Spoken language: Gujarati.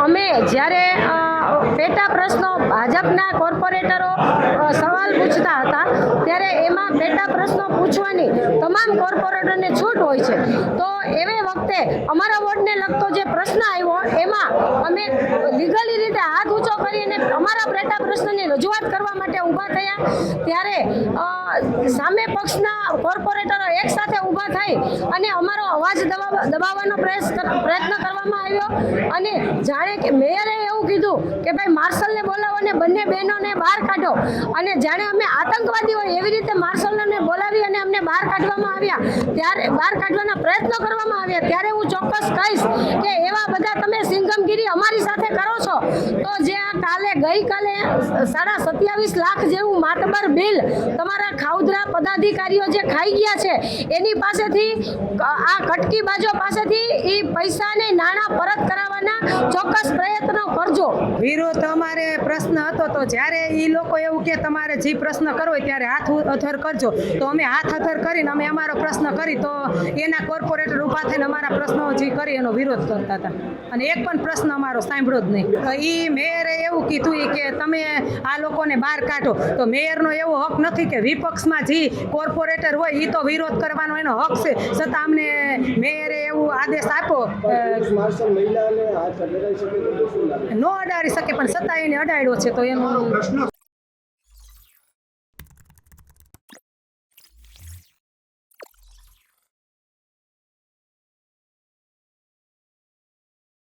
અમે જ્યારે પેટા પ્રશ્નો ભાજપના કોર્પોરેટરો સવાલ પૂછતા હતા ત્યારે એમાં પેટા પ્રશ્નો પૂછવાની તમામ કોર્પોરેટરને છૂટ હોય છે. તો એવે વખતે અમારા વોર્ડને લગતો જે પ્રશ્ન આવ્યો એમાં અમે લીગલી રીતે હાથ ઊંચો કરીને અમારા પેટા પ્રશ્નની રજૂઆત કરવા માટે ઊભા થયા. ત્યારે સામે પક્ષના કોર્પોરેટરો એક સાથે ઊભા થઈ અને અમારો અવાજ દબાવવાનો પ્રયત્ન કરવામાં આવ્યો. અને જાણે કે મેયરે એવું કીધું કે ભાઈ માર્શલને બોલાવો અને બંને બહેનોને બહાર કાઢો, અને જાણે અમે આતંકવાદી હોય એવી રીતે માર્શલને બોલાવી અને અમને બહાર કાઢવામાં આવ્યા, ત્યારે બહાર કાઢવાના પ્રયત્નો કરવામાં આવ્યા. ત્યારે હું ચોક્કસ કહીશ કે એવા બધા તમે સિંઘમગીરી અમારી સાથે કરો છો તો જે આ ગઈકાલે 27.5 લાખ જેવું માતબર બિલ તમારા ખાઉદરા પદાધિકારીઓ જે ખાઈ ગયા છે એની પાસેથી આ કટકીબાજો પાસેથી એ પૈસાને નાણાં પરત કરાવવાના ચોક્કસ પ્રયત્નો કરજો. વિરોધ અમારે પ્રશ્ન હતો તો જ્યારે એ લોકો એવું કે તમારે જે પ્રશ્ન કરવો હોય ત્યારે હાથ અથર કરજો, તો અમે હાથ અથર કરીને અમે અમારો પ્રશ્ન કરી તો એના કોર્પોરેટર ઊભા થઈને અમારા પ્રશ્નો જે કરી એનો વિરોધ કરતા હતા અને એક પણ પ્રશ્ન અમારો સાંભળ્યો જ નહીં. એ મેયરે એવું કીધું કે તમે આ લોકોને બહાર કાઢો, તો મેયરનો એવો હક નથી કે વિપક્ષમાં જે કોર્પોરેટર હોય એ તો વિરોધ કરવાનો એનો હક છે, છતાં અમને મેયરે એવું આદેશ આપ્યો ન અડાડી શકે પણ છતાં એને અડાડ્યો છે. તો એનો